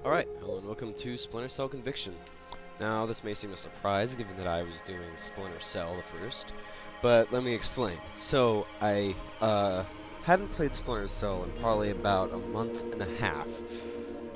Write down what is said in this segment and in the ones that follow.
Alright, hello and welcome to Splinter Cell Conviction. Now, this may seem a surprise given that I was doing Splinter Cell the first, but let me explain. So, I hadn't played Splinter Cell in probably about a month and a half,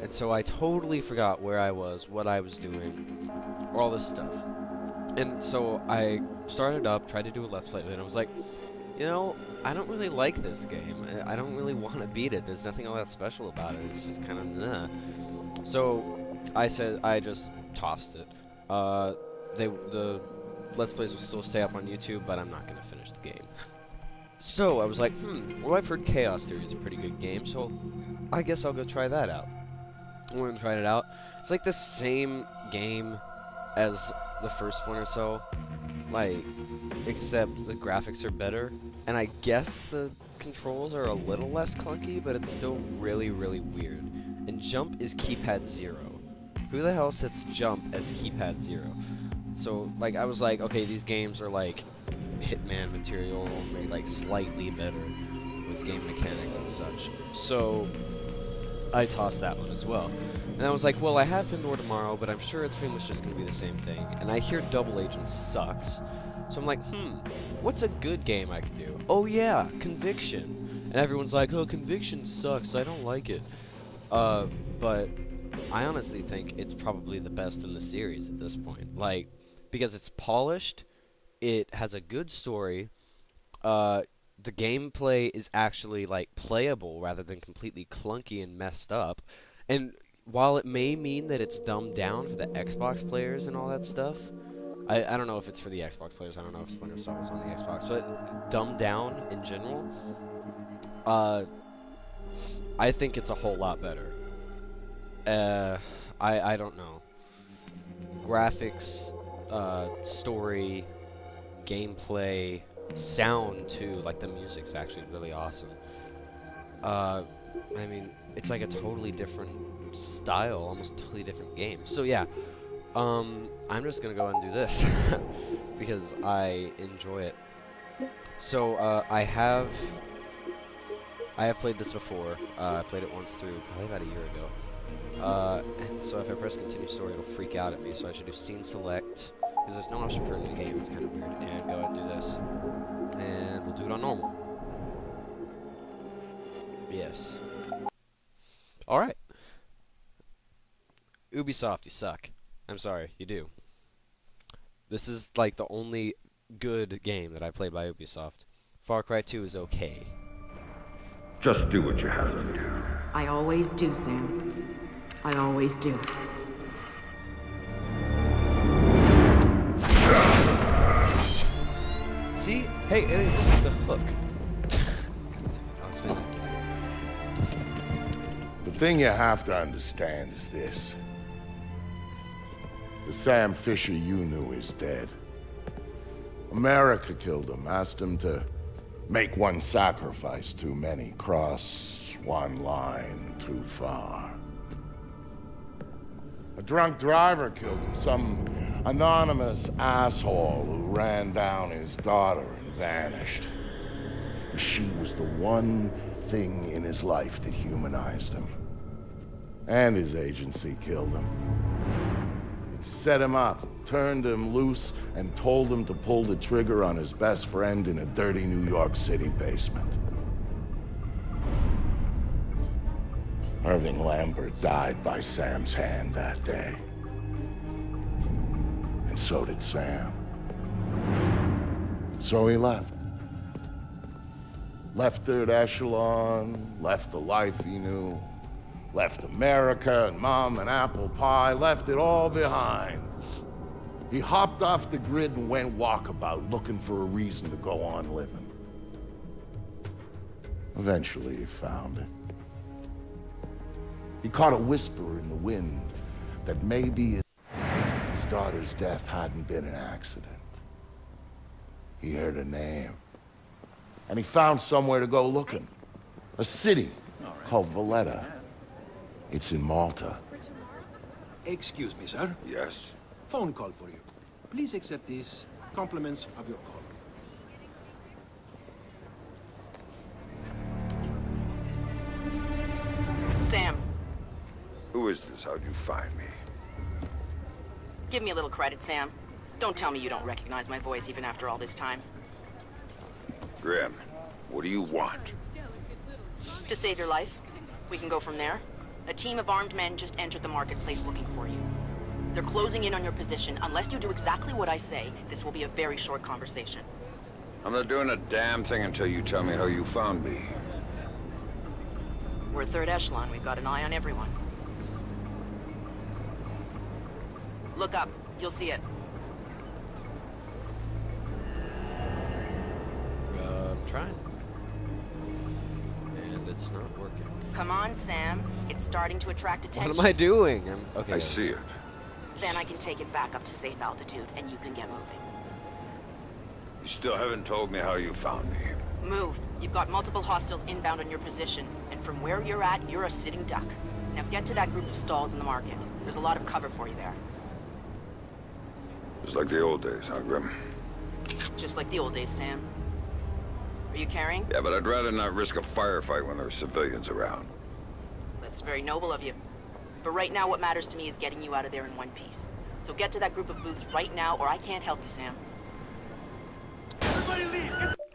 and so I totally forgot where I was, what I was doing, all this stuff. And so I started up, tried to do a Let's Play of it, and I was like, you know, I don't really like this game. I don't really want to beat it. There's nothing all that special about it. It's just kind of nah. So I said I just tossed it. The Let's Plays will still stay up on YouTube, but I'm not going to finish the game. So I was like, well, I've heard Chaos Theory is a pretty good game, so I guess I'll go try that out. I went and tried it out. It's like the same game as the first Splinter Cell, like, except the graphics are better, and I guess the controls are a little less clunky, but it's still really, really weird. And jump is keypad 0. Who the hell sets jump as keypad 0? So, like, I was like, okay, these games are like Hitman material, only like slightly better with game mechanics and such. So I tossed that one as well. And I was like, well, I have Pandora tomorrow, but I'm sure it's pretty much just going to be the same thing. And I hear Double Agent sucks. So I'm like, what's a good game I can do? Oh yeah, Conviction. And everyone's like, oh, Conviction sucks, I don't like it. But I honestly think it's probably the best in the series at this point. Like, because it's polished, it has a good story, the gameplay is actually, like, playable rather than completely clunky and messed up. And while it may mean that it's dumbed down for the Xbox players and all that stuff, I don't know if it's for the Xbox players, I don't know if Splinter Cell is on the Xbox, but dumbed down in general, I think it's a whole lot better. I don't know. Graphics, story, gameplay, sound too, like the music's actually really awesome. I mean, it's like a totally different style, almost totally different game. So yeah, I'm just gonna go ahead and do this because I enjoy it. So I have played this before. I played it once through probably about a year ago. And so if I press continue story, it'll freak out at me. So I should do scene select because there's no option for a new game. It's kind of weird. And go ahead and do this, and we'll do it on normal. Yes. All right. Ubisoft, you suck. I'm sorry, you do. This is like the only good game that I played by Ubisoft. Far Cry 2 is okay. Just do what you have to do. I always do, Sam. I always do. See? Hey, it's a hook. I'll explain that in a second. The thing you have to understand is this. The Sam Fisher you knew is dead. America killed him, asked him to make one sacrifice too many, cross one line too far. A drunk driver killed him, some anonymous asshole who ran down his daughter and vanished. She was the one thing in his life that humanized him. And his agency killed him. It set him up, turned him loose, and told him to pull the trigger on his best friend in a dirty New York City basement. Irving Lambert died by Sam's hand that day. And so did Sam. So he left. Left Third Echelon, left the life he knew, left America and Mom and apple pie, left it all behind. He hopped off the grid and went walkabout, looking for a reason to go on living. Eventually he found it. He caught a whisper in the wind that maybe his daughter's death hadn't been an accident. He heard a name. And he found somewhere to go looking. A city called Valletta. It's in Malta. Excuse me, sir. Yes? Phone call for you. Please accept these compliments of your call. Sam, Who is this? How'd you find me? Give me a little credit, Sam. Don't tell me you don't recognize my voice even after all this time. Grim, what do you want? To save your life. We can go from there. A team of armed men just entered the marketplace looking for you. They're closing in on your position. Unless you do exactly what I say, this will be a very short conversation. I'm not doing a damn thing until you tell me how you found me. We're third echelon. We've got an eye on everyone. Look up. You'll see it. I'm trying. And it's not working. Come on, Sam. It's starting to attract attention. What am I doing? Okay. I see it. Then I can take it back up to safe altitude, and you can get moving. You still haven't told me how you found me. Move. You've got multiple hostiles inbound on your position, and from where you're at, you're a sitting duck. Now get to that group of stalls in the market. There's a lot of cover for you there. It's like the old days, huh, Grim? Just like the old days, Sam. Are you carrying? Yeah, but I'd rather not risk a firefight when there's civilians around. That's very noble of you. But right now, what matters to me is getting you out of there in one piece. So get to that group of booths right now, or I can't help you, Sam.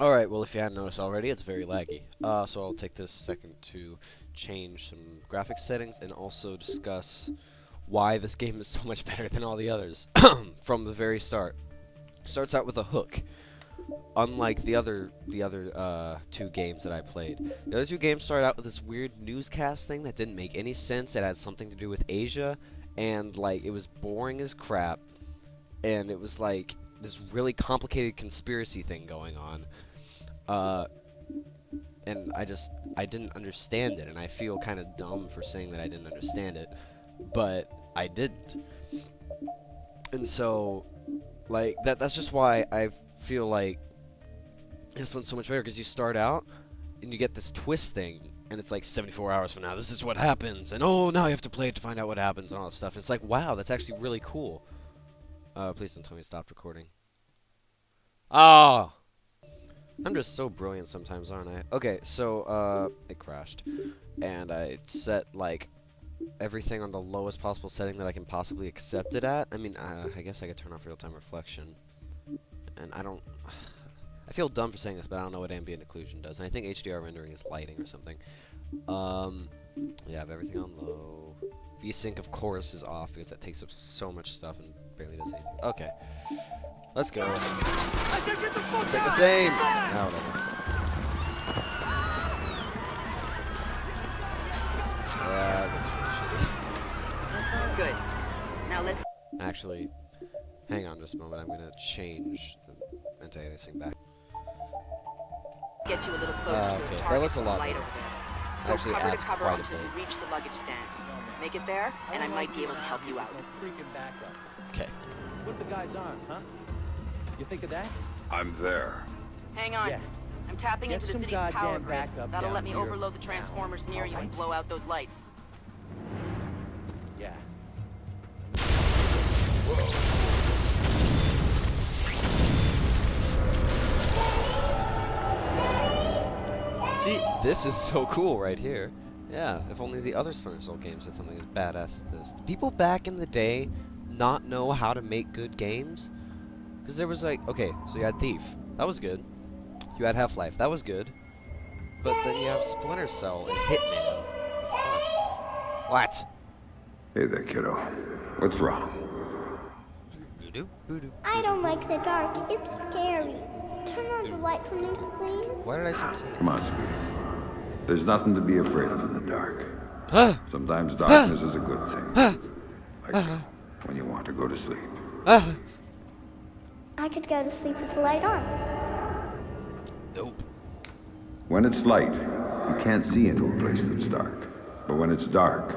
Alright, well, if you hadn't noticed already, it's very laggy. So I'll take this second to change some graphics settings and also discuss why this game is so much better than all the others from the very start. Starts out with a hook. Unlike the other two games that I played. The other two games started out with this weird newscast thing that didn't make any sense. It had something to do with Asia, and like it was boring as crap, and it was like this really complicated conspiracy thing going on. And I didn't understand it, and I feel kind of dumb for saying that I didn't understand it, but I didn't. And so, like, that's just why I feel like this one's so much better, because you start out and you get this twist thing, and it's like 74 hours from now, this is what happens, and oh, now you have to play it to find out what happens and all that stuff. It's like, wow, that's actually really cool. Please don't tell me to stop recording. Oh! I'm just so brilliant sometimes, aren't I? Okay, so, it crashed. And I set, like, everything on the lowest possible setting that I can possibly accept it at. I mean, I guess I could turn off real-time reflection. And I don't... I feel dumb for saying this, but I don't know what ambient occlusion does. And I think HDR rendering is lighting or something. Yeah, I have everything on low. VSync, of course, is off, because that takes up so much stuff and barely does anything. Okay. Let's go. I said get the fuck Take out! the same! Ah, whatever. Yeah, that looks really shitty. Good. Now let's... Actually, hang on just a moment. I'm gonna change the anti-aliasing back. get you a little closer to those Okay, that targets looks a with the lot light better. over there. Go Actually cover to adds cover quite a until bit. you reach the luggage stand. Make it there, and I might be able to help you out. Freaking backup. Okay. Put the guys on, huh? You think of that? I'm there. Hang on. Yeah. I'm tapping Get into the some city's power goddamn grid. backup That'll down let me here overload the now, transformers near you and alright? blow out those lights. Yeah. See, this is so cool right here. Yeah, if only the other Splinter Cell games had something as badass as this. Did people back in the day not know how to make good games? Because there was like, okay, so you had Thief. That was good. You had Half-Life. That was good. But then you have Splinter Cell and Hitman. What the fuck? What? Hey there, kiddo. What's wrong? I don't like the dark. It's scary. Turn on the light for me, please. Why did I start saying? Come on, sweetie. There's nothing to be afraid of in the dark. Huh? Sometimes darkness is a good thing. Like when you want to go to sleep. I could go to sleep with the light on. Nope. When it's light, you can't see into a place that's dark. But when it's dark,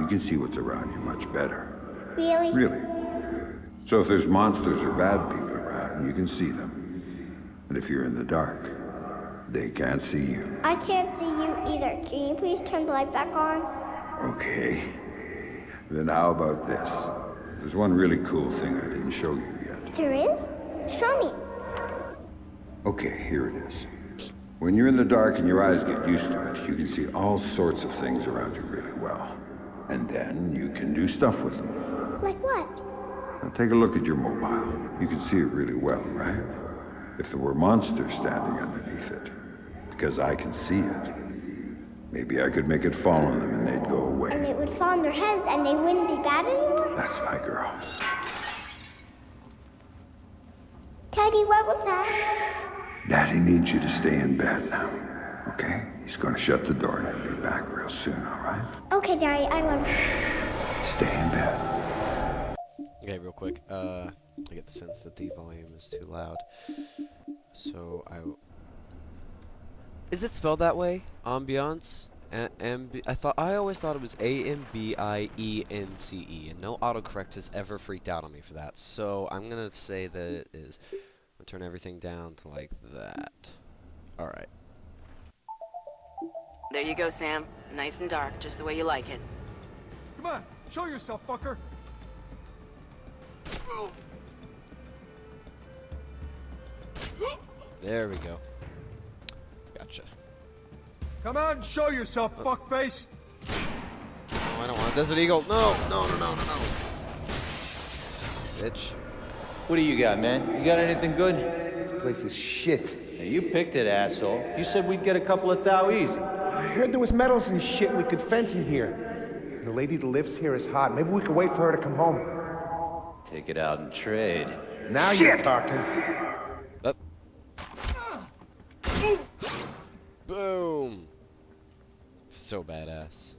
you can see what's around you much better. Really? Really. So if there's monsters or bad people around, you can see them. And if you're in the dark, they can't see you. I can't see you either. Can you please turn the light back on? Okay. Then how about this? There's one really cool thing I didn't show you yet. There is? Show me. Okay, here it is. When you're in the dark and your eyes get used to it, you can see all sorts of things around you really well. And then you can do stuff with them. Like what? Now take a look at your mobile. You can see it really well, right? If there were monsters standing underneath it, because I can see it, maybe I could make it fall on them and they'd go away. And it would fall on their heads and they wouldn't be bad anymore? That's my girl. Daddy, what was that? Daddy needs you to stay in bed now, okay? He's gonna shut the door and he'll be back real soon, all right? Okay, Daddy, I love you. Stay in bed. Okay, real quick. I get the sense that the volume is too loud. So is it spelled that way? Ambiance? I always thought it was AMBIENCE, and no autocorrect has ever freaked out on me for that. So I'm gonna say that it is. I'm gonna turn everything down to like that. All right. There you go, Sam. Nice and dark, just the way you like it. Come on, show yourself, fucker. There we go. Gotcha. Come on, show yourself, fuckface. Oh, I don't want a Desert Eagle. No, no, no, no, no, no. Bitch. What do you got, man? You got anything good? This place is shit. Now, you picked it, asshole. You said we'd get a couple of thou easy. I heard there was metals and shit we could fence in here. The lady that lives here is hot. Maybe we could wait for her to come home. Take it out and trade. Now you're talking. Up. Boom. So badass.